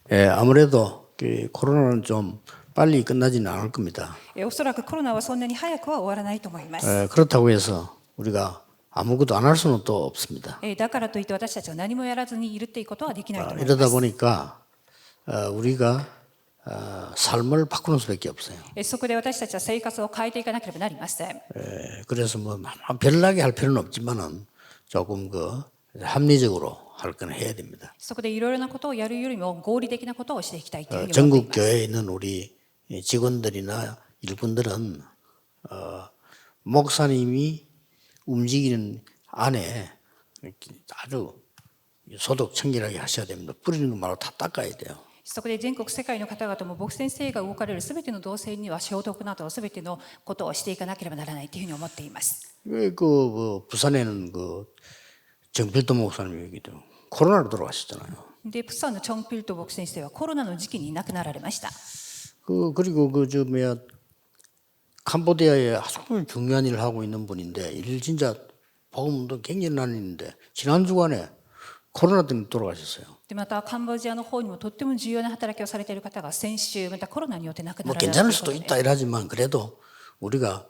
아무래도 코로나는 좀 빨리 끝나지는 않을 겁니다. おそらくコロナはそんなに早くは終わらないと思います。 그렇다고 해서 우리가 아무것도 안 할 수는 또 없습니다. だからといって私たちが何もやらずにいるっていうことはできないと思いま 이러다 す。 보니까 우리가 삶을 바꾸는 수밖에 없어요. そこで私たちは生活を変えていかなければなりません。 그래서 뭐 별나게 할 필요는 없지만은 조금 합리적으로 할 건 해야 됩니다. そこでいろいろなことをやるよりも合理的なことをしていきたいというふうに思ってい 전국 ます。 교회에 있는 우리 직원들이나 일꾼들은 목사님이 움직이는 안에 아주 소독 청결하게 하셔야 됩니다. 뿌리는 거 말고 다 닦아야 돼요. そこで全国世界の方々も牧先生が動かれるすべての動線には消毒などすべてのことをしていかなければならないというふうに思っています。 부산에는 정필도 목사님이기도 코로나로 돌아가셨잖아요. で、プサンのチョンピルト牧先生はコロナの時期に亡くなられました。 그리고 캄보디아에 아주 중요한 일을 하고 있는 분인데 일 진짜 복음도 굉장히 나뉘는데 지난 주간에 코로나 때문에 돌아가셨어요. でまたカンボジアの方にもとっても重要な働きをされている方が先週またコロナによって亡くな 뭐 られた 괜찮을 というこ 수도 とで 있다 이러지만 그래도 우리가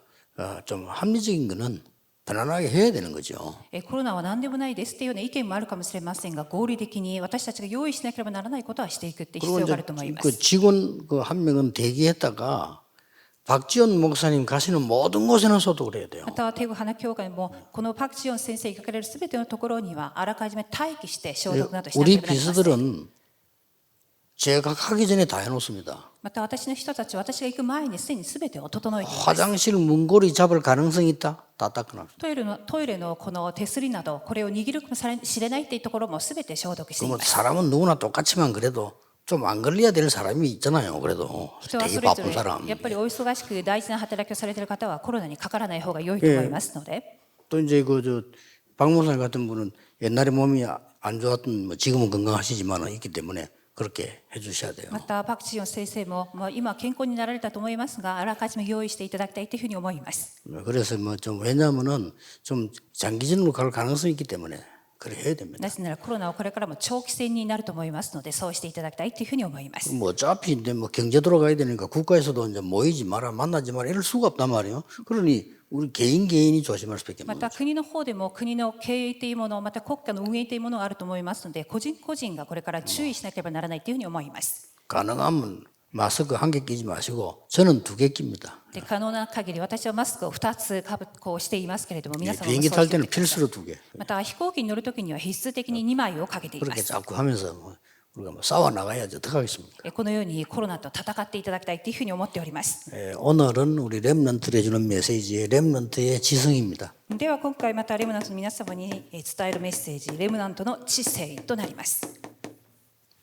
좀 합리적인 거는 편안하게 해야 되는 거죠. コロナは何でもないですというような意見もあるかもしれませんが合理的に私たちが用意しなければならないことはしていくって必 그리고 要があ 이제 ると思いま 그 す。 직원 한 명은 대기했다가 박지원 목사님 가시는 모든 곳에는 소독을 해야 돼요. またテグ花教会もこのパクチヨン先生が書かれるすべてのところにはあらかじめ待機して消毒などしなけ 우리 ればなりません。 비서들은 제가 가기 전에 다 해놓습니다. また私の人たちは私が行く前にすでにすべてを整えています。 화장실 문고리 잡을 가능성이 있다? 다 닦아놔. トイレのこの手すりなどこれを握るかもしれないというところもすべて消毒してい 뭐 ます。 사람은 누구나 똑같지만 그래도 좀 안 걸려야 될 사람이 있잖아요. 그래도 人は 되게 それぞ 바쁜 れ 사람. やっぱりお忙しく大事な働きをされている方はコロナにかからない方が良いと思いますので、 또 이제 박 목사님 같은 분은 옛날에 몸이 안 좋았던 지금은 건강하시지만 있기 때문에 그렇게 해주셔야 돼요. またパクチヨン先生も、今健康になられたと思いますがあらかじめ用意していただきたいというふうに思います。 그래서 왜냐하면은 좀 장기전으로 갈 가능성이 있기 때문에 그렇게 해야 됩니다. なぜならコロナはこれからも長期戦になると思いますのでそうしていただきたいというふうに思います。 어차피 이제 경제 돌아가야 되니까 국가에서도 이제 모이지 마라 만나지 마라 이럴 수가 없단 말이에요. 그러니 우리 개인이 조심할 수밖에 ま 없는 た 거죠. 国の方でも国の経営というものまた国家の運営というものがあると思いますので個人個人がこれから注意しなければならないというふうに思います。 가능하면 마스크 한 개 끼지 마시고 저는 2개 낍니다. で可能な限り私はマスクを2つこうしていますけれども皆様も 비행기 そう 탈 してみ 때는 てください。 필수로 2개. また飛行機に乗るときには必須的に2枚をかけていま 그렇게 す。 자꾸 하면서 우리가 싸워 나가야지 어떡하겠습니까? このようにコロナと戦っていただきたいというふうに思っております。 오늘은 우리 렘넌트를 해주는 메시지의 렘넌트의 지성입니다. では今回またレムナントの皆様に伝えるメッセージレムナントの知性となります。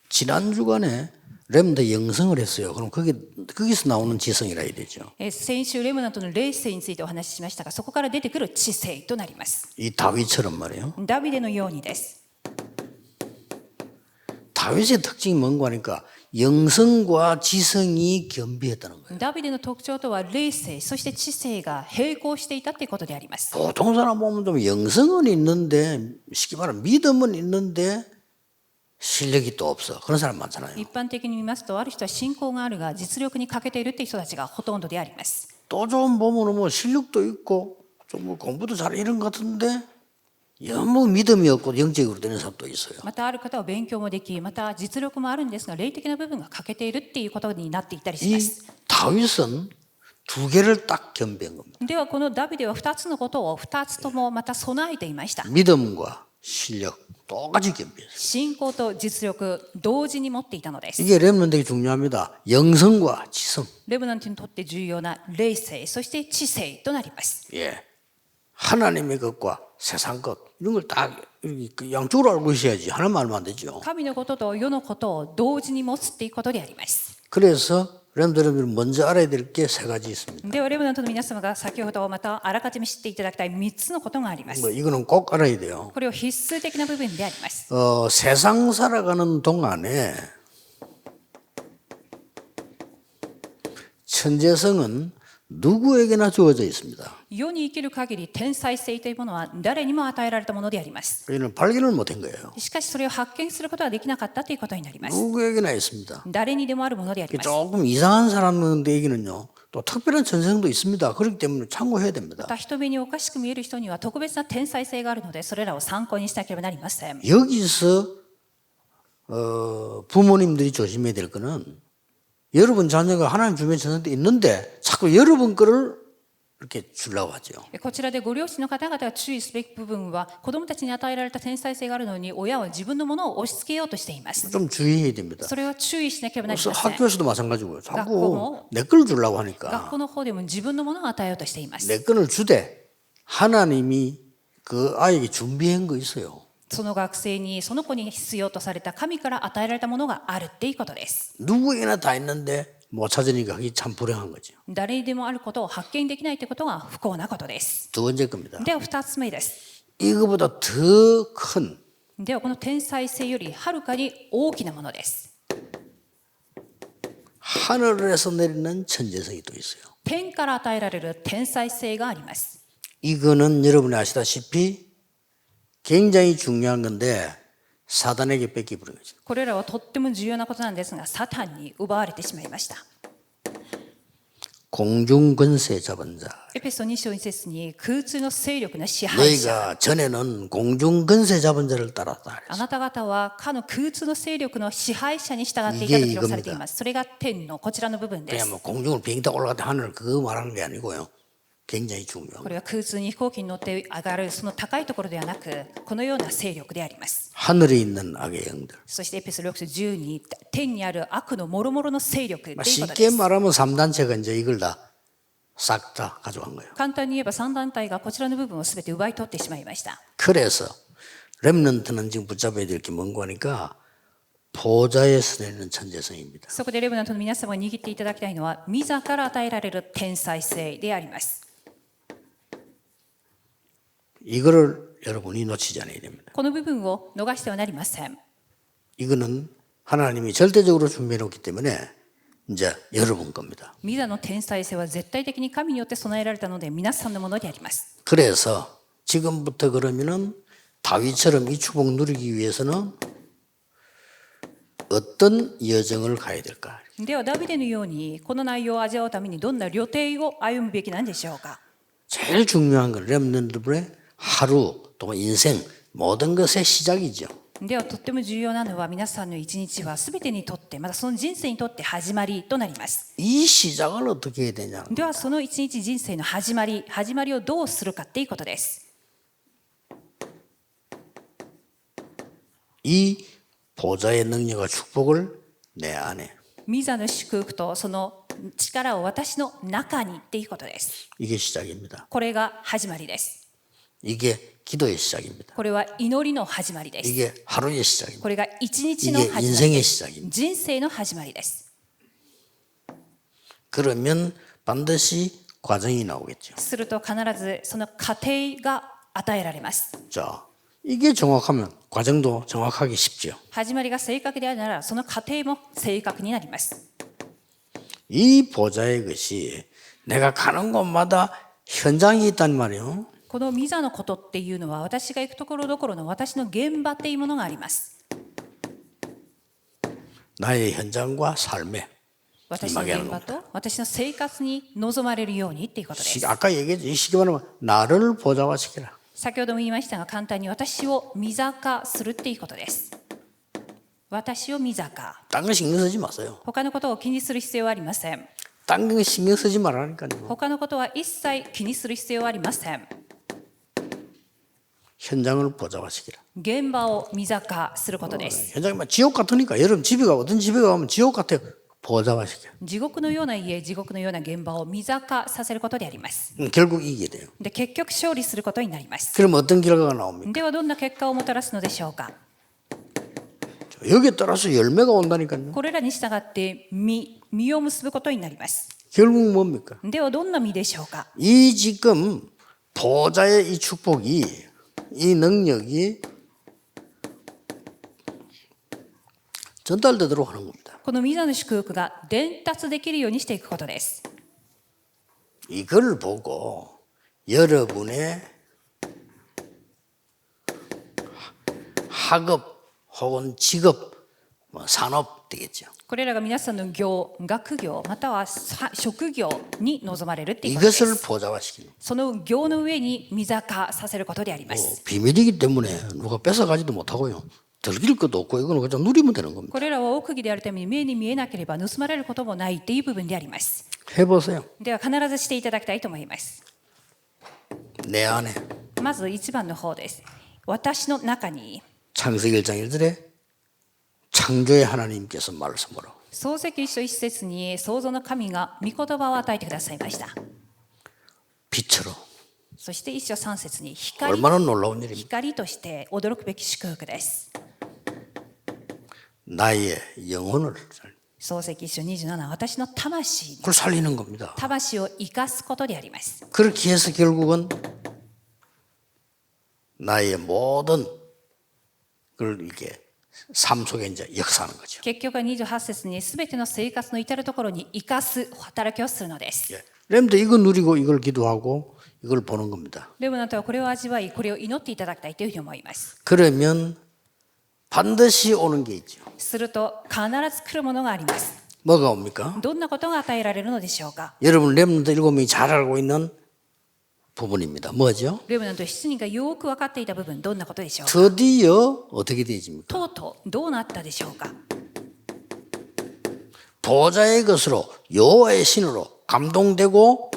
지난 주간에 렘넌트 영성을 했어요. 그럼 거기서 나오는 지성이라 해야 되죠. 先週レムナントの霊性についてお話ししましたがそこから出てくる知性となります。 이 다윗처럼 말이에요. ダビデのようにです。 다윗의 특징이 뭔가 하니까 영성과 지성이 겸비했다는 거예요. ダビデの特徴とは霊性そして知性が並行していたということであります。 보통 사람 보면 좀 영성은 있는데 쉽게 말하면 믿음은 있는데 실력이 또 없어. 그런 사람 많잖아요. 一般的に見ますとある人は信仰があるが実力に欠けているという人たちがほとんどであります。 또 좀 보면은 실력도 있고 좀 공부도 잘 이런 것 같은데 너무 믿음이 없고 영적으로 되는 사람도 있어요. またある方は勉強もできまた実力もあるんですが霊的な部分が欠けているっていうことになっていたりしま 이 す。 다윗은 2개를 딱 겸비한 겁니다. ではこのダビデは2つのことを2つともまた備えていました。 믿음과 실력 똑같이 겸비했어요. 信仰と実力同時に持っていたのです。 이게 렘넌트에게 중요합니다. 영성과 지성. レブナントにとって重要な霊性そして知性となります。 예, 하나님의 것과 세상 것 이런 걸 딱 양쪽으로 알고 있어야지 하나만 알면 안 되죠. 神のことと世のことを同時に持つっていうことであります。 그래서 렘넌트는 먼저 알아야 될 게 3가지 있습니다. ではレブナントの皆様が先ほどまたあらかじめ知っていただきたい3つのことがあります。 이거는 꼭 알아야 돼요. これを必須的な部分であります。 세상 살아가는 동안에 천재성은 누구에게나 주어져 있습니다. 世に生きる限り天才性というものは誰にも与えられたものであります。 이는 발견을 못한 거예요. しかしそれを発見することはできなかったということになります。 누구에게나 있습니다. 誰にでもあるものであります。 조금 이상한 사람들에게는요, 또 특별한 전생도 있습니다. 그렇기 때문에 참고해야 ま 됩니다. た人目におかしく見える人には特別な天才性があるので、それらを参考にしなければなりません。 여기서 부모님들이 조심해야 될 거는 여러분 자녀가 하나님 주변에 전생도 있는데 자꾸 여러분 거를 이렇게 주려고 하죠. こちらでご両親の方々が注意すべき部分は、子どもたちに与えられた天才性があるのに、親は自分のものを押し付けようとしています。 좀 주의해야 됩니다. それは注意しなければなり 그래서 ません。 학교에서도 마찬가지고요. 자꾸 학교도 내 걸 주려고 学 하니까 校の方でも自分のものを与えようとしています。 내 거를 주되 하나님이 그 아이에게 준비한 거 있어요. その学生にその子に必要とされた神から与えられたものがあるっていうことです。 누구에게나 다 있는데 못 찾으니까 그게 참 불행한 거죠. 誰にでもあることを発見できないということが不幸なことです。 두 번째 겁니다. では2つ目です。 이거보다 더 큰 ではこの天才性よりはるかに大きなものです。 하늘에서 내리는 천재성이 또 있어요. 天から与えられる天才性があります。 이거는 여러분이 아시다시피 굉장히 중요한 건데 사단에게 뺏기버린 거죠. これらはとっても重要なことなんですが、サタンに奪われてしまいました。 공중권세 잡은 자. エペソ2章2節に空中の勢力の支配者、 너희가 전에는 공중권세 잡은 자를 따랐다. あなた方はかの空中の勢力の支配者に従っていたと記録されています。それが天のこちらの部分で 그냥 す。 뭐 공중을 비행기 타고 올라갔다 하늘 그거 말하는 게 아니고요. 굉장히 중요한 これは空中に飛行機に乗って上がるその高いところではなく、このような勢力であります。 하늘에 있는 악의 영들. そしてエペソ6章10に天にある悪の諸々の勢力ということ 쉽게 です。 말하면 3단체가 이제 이걸 다 싹 다 가져간 거예요. 簡単に言えば3団体がこちらの部分を全て奪い取ってしまいました。 그래서 렘넌트는 지금 붙잡아야 될 게 뭔가 하니까 보좌에서 내리는 천재성입니다. そこでレブナントの皆様が握っていただきたいのは、御座から与えられる天才性であります。 이거를 여러분이 놓치지 않아야 됩니다. この部分を逃してはなりません。 이거는 하나님이 절대적으로 준비해 놓기 때문에 이제 여러분 겁니다. 御座の天才性は絶対的に神によって備えられたので、皆さんのものであります。 그래서 지금부터 그러면은 다윗처럼 이 축복 누리기 위해서는 어떤 여정을 가야 될까? ではダビデのようにこの内容を味わうためにどんな旅程を歩むべきなんでしょうか。 제일 중요한 건 렘넌트들의 하루 또 인생 모든 것의 시작이죠. ではとっても重要なのは、皆さんの一日は全てにとって、またその人生にとって始まりとなります。 이 시작을 어떻게 해야 되냐? ではその一日人生の始まりをどうするかっていうことです。 이 보좌의 능력과 축복을 내 안에 御座の祝福とその力を私の中にっていうことです。 이게 시작입니다. これが始まりです。 이게 기도의 시작입니다. これは祈りの始まりです。 이게 하루의 시작입니다. これが一日の 이게 始まり 인생의 です。 시작입니다. 人生の始まりです。 그러면 반드시 과정이 나오겠죠. すると必ずその過程が与えられます。 자, 이게 정확하면 과정도 정확하기 쉽죠. 始まりが正確であるなら、その過程も正確になります。 이 보좌의 것이 내가 가는 곳마다 현장이 있단 말이에요. この御座のことっていうのは、私が行くところどころの私の現場っていうものがあります。 나의 현장과 삶에 私の現場と私の生活に望まれるようにっていうことです。 아까 얘기했죠. 이 시기 말하면 나를 보좌화시키라. 先ほども言いましたが、簡単に私を御座化するっていうことです。私を御座化。 딴 거 신경 쓰지 마세요. 他のことを気にする必要はありません。 딴 거 신경 쓰지 말라니까요. 他のことは一切気にする必要はありません。 현장을 보좌화시키라. 現場を御座化することです。 현장이 막 지옥 같으니까 여러분 집에 가 어떤 집에 가면 지옥 같아요. 보좌화시켜. 地獄のような家、地獄のような現場を御座化させることであります。 결국 이기게 돼요. で、結局勝利することになります。 그럼 어떤 결과가 나옵니까? ではどんな結果をもたらすのでしょうか。 여기에 따라서 열매가 온다니까요. これらに従って実を結ぶことになります。 결국 뭡니까? ではどんな実でしょうか。 이 지금 보좌의 이 축복이 이 능력이 전달되도록 하는 겁니다. この御座の祝福が伝達できるようにしていくことです。 이걸 보고 여러분의 학업 혹은 직업, 산업 되겠죠. これらが皆さんの業、学業、または職業に望まれるっていうことで 이것을 す。 보좌화시키는 その業の上に御座化させることであります。 비밀이기 때문에 누가 뺏어가지도 못하고요. 들길 것도 없고 이거는 그냥 누리면 되는 겁니다. これらは奥義であるために目に見えなければ盗まれることもないっていう部分であります。 해보세요. では必ずしていただきたいと思います。 내 안에 まず1番の方です。私の中に 창세기 1장 1절에 창조의 하나님께서 말씀으로 創世記一章一節に創造の神が御言葉を与えてくださいました。 빛으로 そして一章三節に光、 얼마나 놀라운 일입니까? 光として驚くべき祝福です。 나의 영혼을 創世記一章27、私の魂、 그걸 살리는 겁니다. 魂を生かすことであります。 그렇게 해서 결국은 나의 모든 걸 이렇게 삶 속에 이제 역사하는 거죠. 結局は28節に全ての生活の至るところに生かす働きをするのです。 예. 렘도 이거 누리고 이걸 기도하고 이걸 보는 겁니다. レムナントはこれを味わい、これを祈っていただきたいというふうに思います。 그러면 반드시 오는 게 있죠. すると必ず来るものがあります。 뭐가 옵니까? どんなことが与えられるのでしょうか。 여러분 렘도 7명이 잘 알고 있는 부분입니다. 뭐죠? レムナント7人がよく分かっていた部分、どんなことでしょうか。 드디어 어떻게 되어집니까? とうとうどうなったでしょうか。 보좌의 것으로 여호와의 신으로 감동되고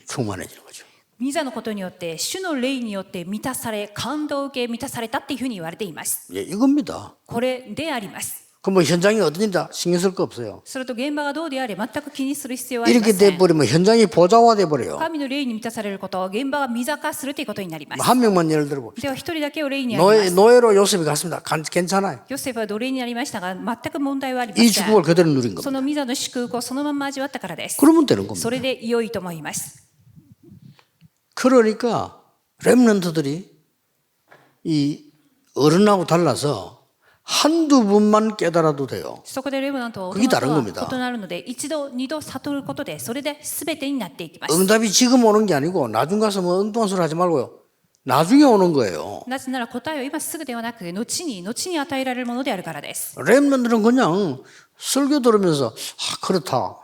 충만해지는 거죠. 御座のことによって主の霊によって満たされ、感動を受け満たされたっていうふうに言われています。 예, 이겁니다. これであります。 그럼 뭐 현장이 어떤지다 신경 쓸 거 없어요. すると現場がどうであれ全く気にする必要はありま 이렇게 せん。 돼버리면 현장이 보좌화돼 버려요. 神の霊に満たされること、現場が御座化するということになります。 한 명만 예를 들어 봅시다. では一人だけを例に挙げます。 노예로 요셉이 갔습니다. 괜찮아요. ヨセフは奴隷になりましたが、全く問題はありま 이 せん。 축복을 그대로 누린 そ 겁니다. の御座の祝福をそのまま味わったからです。 그러면 되는 そ 겁니다. れで良いと思います。 그러니까 렘넌트들이 이 어른하고 달라서 한두 번만 깨달아도 돼요. そこでレムナントは大 그게 人と 다른 は 겁니다. 異なるので、一度、二度悟ることで、それで全てになっていきます。 응답이 지금 오는 게 아니고 나중 가서 뭐 엉뚱한 소리 하지 말고요. 나중에 오는 거예요. なぜなら答えは今すぐではなく、後に与えられるものであるからです。 렘넌트는 그냥 설교 들으면서 그렇다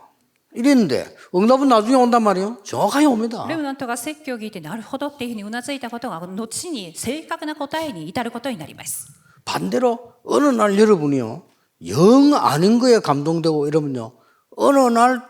이랬는데 응답은 나중에 온단 말이에요. 정확하게 옵니다. レムナントが説教を聞いて、なるほどっていうふうにうなずいたことが、後に正確な答えに至ることになります。 반대로 어느 날 여러분이요 영 아닌 거에 감동되고 이러면요 어느 날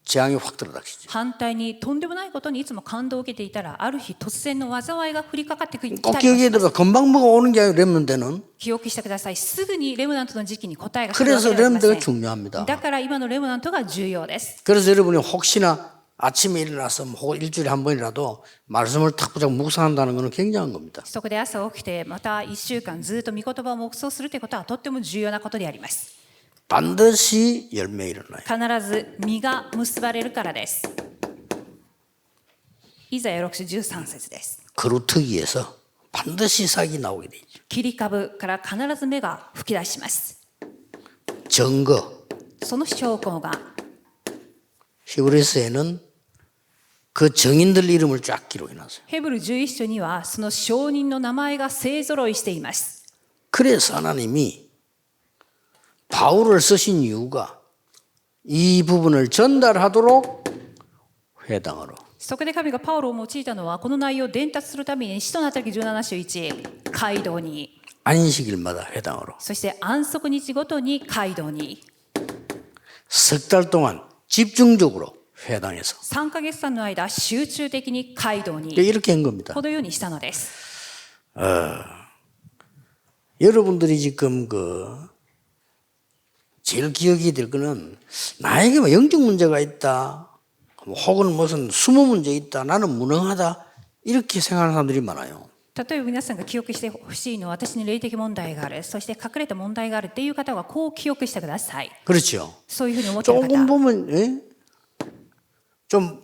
재앙이 확 들어닥치죠. 反対に、とんでもないことにいつも感動を受けていたら、ある日突然の災いが降りかかってきたり 꼭 も 기억해야 します。 돼요. 금방 뭐가 오는 게 아니라 렘넌트는. 記憶してください。すぐにレムナントの時期に答えが来るわ 그래서 けではありませ 렘넌트가 ん。 중요합니다. だから今のレムナントが重要です。 그래서 여러분이 혹시나 아침에 일어나서 혹은 일주일에 한 번이라도 말씀을 탁 붙잡고 묵상한다는 것은 굉장한 겁니다. そこで朝起きて、また1週間ずっと御言葉を黙想するということはとっても重要なことであります。 반드시 열매 일어나요. 必ず実が結ばれるからです。イザヤ6章13節です。 그루터기에서 반드시 싹이 나오게 되죠. 切り株から必ず芽が吹き出します。 증거. その証拠が 히브리서에는 그 정인들 이름을 쫙 기록해놨어요. ヘブル11章にはその証人の名前が勢ぞろいしています。 그래서 하나님이 바울을 쓰신 이유가 이 부분을 전달하도록 회당으로 そこで神がパウロを用いたのは、この内容を伝達するために、使徒の働き17章1、街道に、 안식일마다 회당으로 そして安息日ごとに街道に、 석 달 동안 집중적으로 회당에서 3ヶ月間の間、集中的に街道に、 이렇게 한 겁니다. このようにしたのです。 여러분들이 지금 제일 기억이 될 거는 나에게 뭐 영적 문제가 있다 혹은 무슨 수모 문제 있다 나는 무능하다 이렇게 생각하는 사람들이 많아요. 例えば皆さんが記憶してほしいのは、私に霊的問題がある、そして隠れた問題があるっていう方はこう記憶してください。 그렇죠. そういうふうに思っている 조금 方、 보면 좀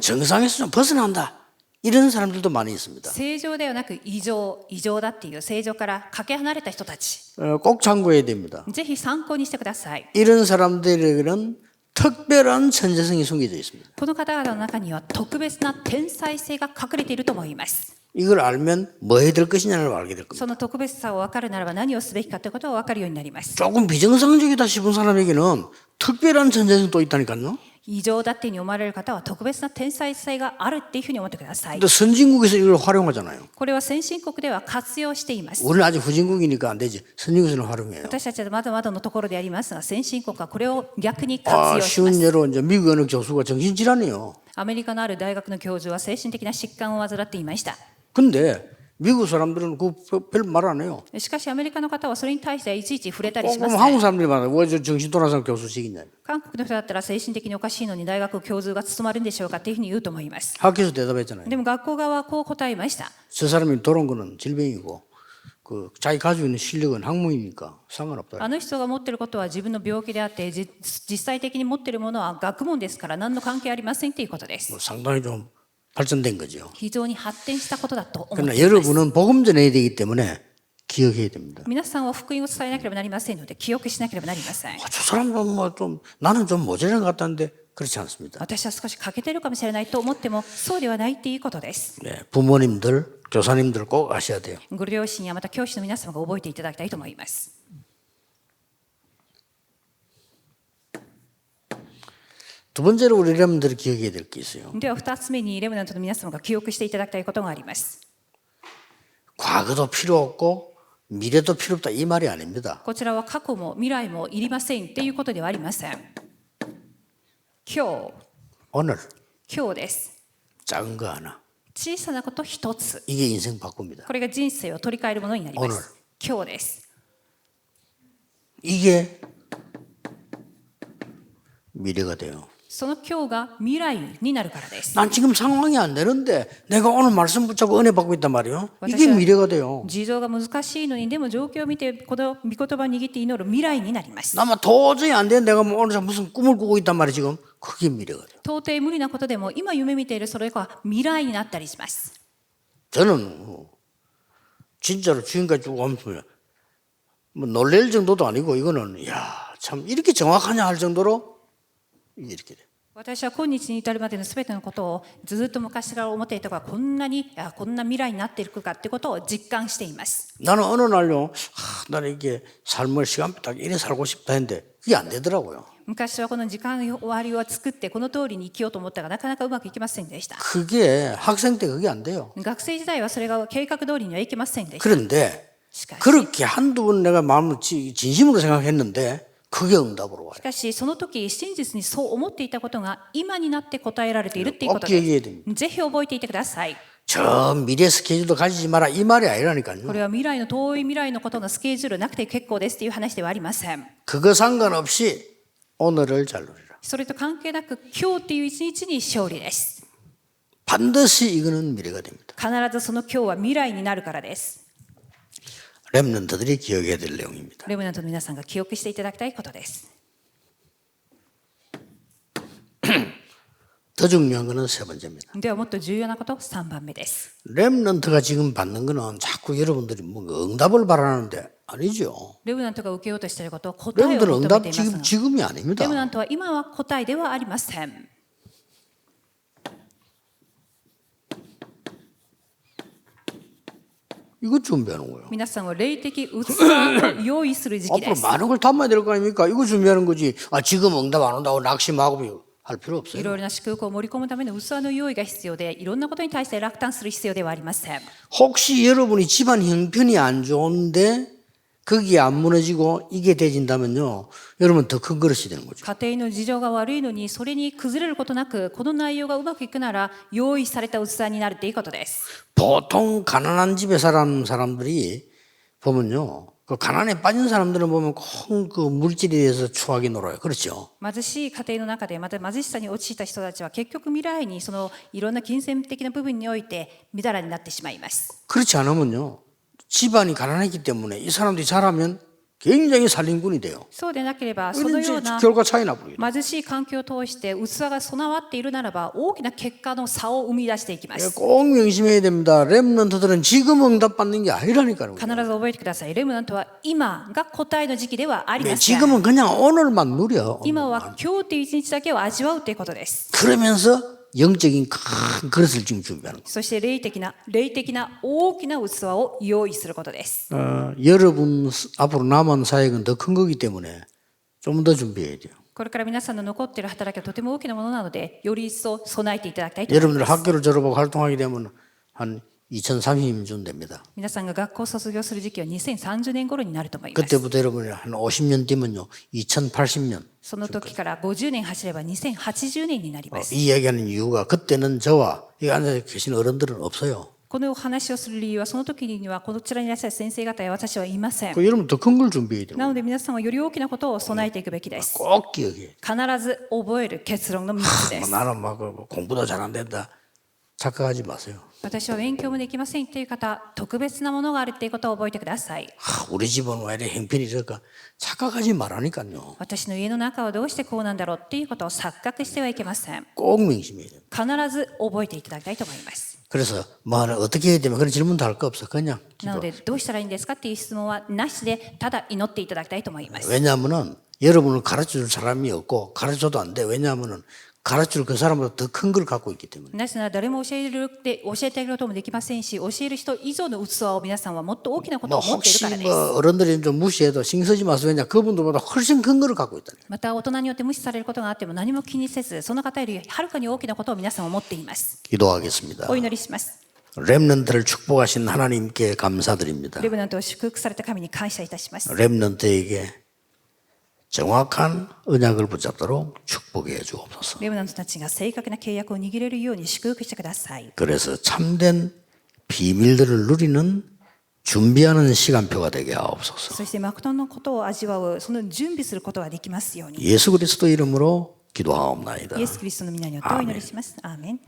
정상에서 좀 벗어난다 이런 사람들도 많이 있습니다. 正常ではなく異常だっていう正常からかけ離れた人たち、 꼭 참고해야 됩니다. ぜひ参考にしてください。 이런 사람들에게는 특별한 천재성이 숨겨져 있습니다. この方々の中には特別な天才性が隠れていると思います。 이걸 알면 뭐 해야 될 것이냐를 알게 될 겁니다. その特別さを分かるならば何をすべきかということが分かるようになります。 조금 비정상적이다 싶은 사람에게는 특별한 천재성이 또 있다니까요. 異常だっていうふうに思われる方は特別な天才性があるっていうふうに思ってください。 근데 선진국에서 이걸 활용하잖아요. これは先進国では活用しています。 우리는 아직 후진국이니까 안 되지. 선진국에서는 활용해요. 私たちはまだまだのところでありますが、先進国はこれを逆に活 아, 用しま 쉬운 す。 예로 이제 미국 어느 교수가 정신질환이에요. アメリカのある大学の教授は精神的な疾患を患っていました。 근데 미국 사람들은 그 별 말 안 해요. しかしアメリカの方はそれに対していちいち触れたりし 꼭 ます、 한국 사람들이 말해요. 왜 저 정신 돌아서 교수직이냐. 韓国の人だったら精神的におかしいのに大学教授が務まるんでしょうかっていうふうに言うと思います。 학교에서 대답했잖아요. でも学校側はこう答えました。 저 사람이 돌아온 거는 질병이고 그 자기 가지고 있는 실력은 학문이니까 상관없다. あの人が持っていることは自分の病気であって実際的に持っているものは学問ですから何の関係ありませんということです。 뭐 상당히 좀 발전된 거죠. 非常に発展したことだと思って 그러나 います。 여러분은 복음 전해야 되기 때문에 기억해야 됩니다. 皆さんは福音を伝えなければなりませんので記憶しなければなりません。 저 사람은 뭐 좀 나는 좀 모자란 것 같다는데 그렇지 않습니다. 私は少し欠けているかもしれないと思ってもそうではないっていうことです。 네, 부모님들, 교사님들 꼭 아셔야 돼요. ご両親やまた教師の皆様が覚えていただきたいと思います。 두 번째로 우리 여러분들이 기억해야 될 게 있어요. では2つ目にレムナントの皆様が記憶していただきたいことがあります。 과거도 필요 없고 미래도 필요 없다 이 말이 아닙니다. こちらは過去も未来もいりませんっていうことではありません。今 오늘 日です。 작은 거 하나 小さなこと一つ。 이게 인생 바꿉니다. これが人生を取り替えるものになりま 오늘 す。今日です。 이게 미래가 돼요. その今日が未来になるからです。 난 지금 상황이 안 되는데 내가 오늘 말씀 붙잡고 은혜 받고 있단 말이에요. 이게 미래가 돼요. 事情が難しいのにでも状況を見てこの御言葉を握って祈る未来になります。 나만 도저히 안 되는데 내가 뭐 오늘 무슨 꿈을 꾸고 있단 말이에요 지금. 그게 미래가 돼요. 到底無理なことでも今夢見ているそれが未来になったりします。 저는 진짜로 지금까지 쭉 오면 뭐 놀랄 정도도 아니고 이거는 야, 참 이렇게 정확하냐 할 정도로 이렇게 돼요. 私は今日に至るまでのすべてのことをずっと昔から思っていたがこんな未来になっていくかってことを実感しています。 나는 어느 날요, 나는 이게 삶을 시간 딱 이래 살고 싶다 했는데 그게 안 되더라고요. 昔はこの時間終わりを作ってこの通りに生きようと思ったがなかなかうまくいきませんでした。 그게 학생 때 그게 안 돼요. 学生時代はそれが計画通りにはいきませんでした。 그런데 しかし 그렇게 한두 번 내가 마음을 진심으로 생각했는데 그게 응답으로 와요. しかしその時真実にそう思っていたことが今になって答えられているっていうこと 꼭 で 얘기해야 됩니다. す。ぜひ覚えていてください。 저 미래 스케줄도 가지지 마라 이 말이 아니라니까요. これは未来の遠い未来のことのスケジュールなくて結構ですっていう話ではありません。 그거 상관없이 오늘을 잘 누리라. それと関係なく今日っていう一日に勝利です。 반드시 이거는 미래가 됩니다. 必ずその今日は未来になるからです。 렘넌트들이 기억해야 될 내용입니다. レムナントの皆さんが記憶していただきたいことです。 더 중요한 것은 세 번째입니다. ではもっと重要なこと3番目です。 렘넌트가 지금 받는 거는 자꾸 여러분들이 뭐 응답을 바라는데 아니죠. レムナントが受けようとしていること、答えを 렘넌트는 求め 응답 ていますが、 지금이 아닙니다. レムナントは今は答えではありません。 이거 준비하는 거예요. 皆さんは霊的器を用意する時期で 앞으로 す。 많은 걸 담아야 될 거 아닙니까? 이거 준비하는 거지. 아 지금 응답 안 온다고 낙심하고 할 필요 い 없어요. ろいろな祝福を盛り込むための器の用意が必要で、いろんなことに対して落胆する必要ではありません。 혹시 여러분이 집안 형편이 안 좋은데 거기에 안 무너지고 이게 되진다면요. 여러분 더 큰 그릇이 되는 거죠. 家庭の事情が悪いのに、それに崩れることなく、この内容がうまくいくなら、用意された器になるということです。 보통 가난한 집에 사는 사람들이 보면요. 그 가난에 빠진 사람들은 보면 꼭 그 물질에 대해서 추하게 놀아요. 그렇죠? 貧しい家庭の中で、また貧しさに陥った人たちは、結局未来にそのいろんな金銭的な部分において、みだらになってしまいます。 그렇지 않으면요. 집안이 가난했기 때문에 이 사람들이 잘하면 굉장히 살림꾼이 돼요. そうでなければその 이런 ような 결과 차이 나버리게 돼요. 貧しい環境を通して器が備わっているならば大きな結果の差を生み出していきます。 꼭 명심해야 됩니다. 렘넌트들은 지금 응답받는 게 아니라니까요. 必ず覚えてください。レムナントは今が答えの時期ではありません。 지금은 그냥 오늘만 누려. 今は今日という一日だけを味わうということです。 그러면서 영적인 큰 그릇을 지금 준비하는 거예요. そして霊的な大きな器を用意することです。 여러분 앞으로 남은 사역은 더 큰 거기 때문에 좀 더 준비해야 돼요. これから皆さんの残っている働きはとても大きなものなので、より一層備えていただきたいと思い 여러분들 ます。 학교를 졸업하고 활동하게 되면 한 2030년 됩니다. 皆さんが学校を卒業する時期は2030年頃になると思います。 그때부터 여러분이 한 50년 뒤면요 2080년. その時から50年走れば2080年になります。 이 이야기하는 이유가 그때는 저와 여기 앉아 계신 어른들은 없어요. このお話をする理由はその時にはこちらにいらっしゃる先生方や私はいません。 그 여러분 더 큰 걸 준비해야 돼요. なので皆さんはより大きなことを備えていくべきです。 꼭 기억해. 必ず覚える結論の3つです。 나는 막 공부도 잘 안 된다. 착각하지 마세요. 私は勉強もできませんという方、特別なものがあるということを覚えてください。 우리 집은 왜 이래 형편이 이럴까? 착각하지 말라니까요. 私の家の中はどうしてこうなんだろうっていうことを錯覚してはいけません。 꼭 명심해야 돼요. 必ず覚えていただきたいと思います。 그래서 뭐 어떻게 해야 되면 그런 질문도 할 거 없어. 그냥 なの 기도. でどうしたらいいんですかっていう質問はなしで、ただ祈っていただきたいと思います。 왜냐하면은 여러분을 가르쳐줄 사람이 없고 가르쳐도 안 돼. 왜냐하면은 가르칠 그 사람보다 더 큰 걸 갖고 있기 때문에. なぜなら誰も教えてあげることもできませんし、教える人以上の器を皆さんはもっと大きなことを 뭐 持っている 혹시 からです。 뭐 어른들이 좀 무시해도 신경 쓰지 마세요. 왜냐 그분들보다 훨씬 큰 거를 갖고 있다니. また大人によって無視されることがあっても何も気にせず、その方よりはるかに大きなことを皆さんは持っています。 기도하겠습니다. お祈りします。 렘넌트를 축복하신 하나님께 감사드립니다. レブナントを祝福された神に感謝いたします。 렘넌트에게 정확한 언약을 붙잡도록 축복해 주옵소서. レブナントたちが正確な契約を握れるように祝福してください。 그래서 참된 비밀들을 누리는 준비하는 시간표가 되게 하옵소서. そして誠のことを味わう、その準備することができますように。 예수 그리스도 이름으로 기도하옵나이다. イエス・キリストの皆によってお祈りします。アーメン。